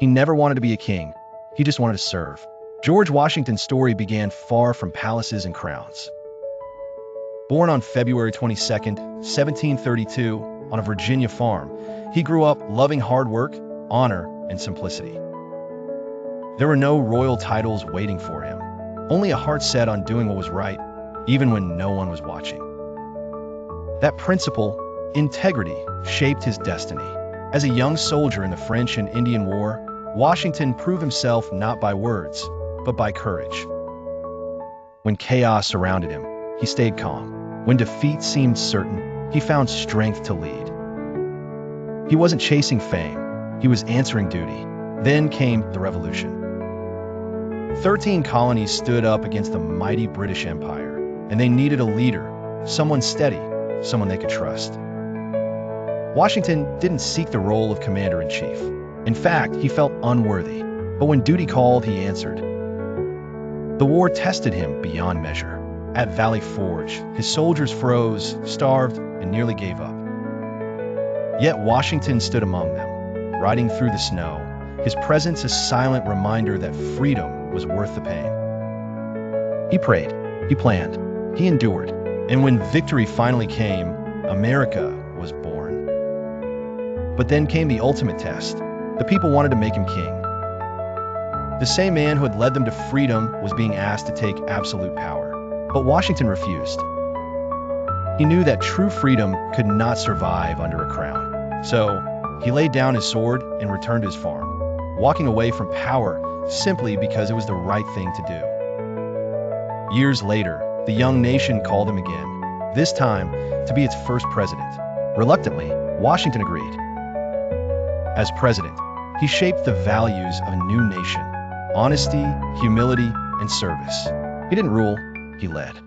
He never wanted to be a king. He just wanted to serve. George Washington's story began far from palaces and crowns. Born on February 22, 1732, on a Virginia farm, he grew up loving hard work, honor, and simplicity. There were no royal titles waiting for him, only a heart set on doing what was right, even when no one was watching. That principle, integrity, shaped his destiny. As a young soldier in the French and Indian War, Washington proved himself not by words, but by courage. When chaos surrounded him, he stayed calm. When defeat seemed certain, he found strength to lead. He wasn't chasing fame, he was answering duty. Then came the Revolution. 13 colonies stood up against the mighty British Empire, and they needed a leader, someone steady, someone they could trust. Washington didn't seek the role of commander-in-chief. In fact, he felt unworthy, but when duty called, he answered. The war tested him beyond measure. At Valley Forge, his soldiers froze, starved, and nearly gave up. Yet Washington stood among them, riding through the snow, his presence a silent reminder that freedom was worth the pain. He prayed, he planned, he endured, and when victory finally came, America was born. But then came the ultimate test. The people wanted to make him king. The same man who had led them to freedom was being asked to take absolute power. But Washington refused. He knew that true freedom could not survive under a crown. So he laid down his sword and returned to his farm, walking away from power simply because it was the right thing to do. Years later, the young nation called him again, this time to be its first president. Reluctantly, Washington agreed. As president, he shaped the values of a new nation: honesty, humility, and service. He didn't rule, he led.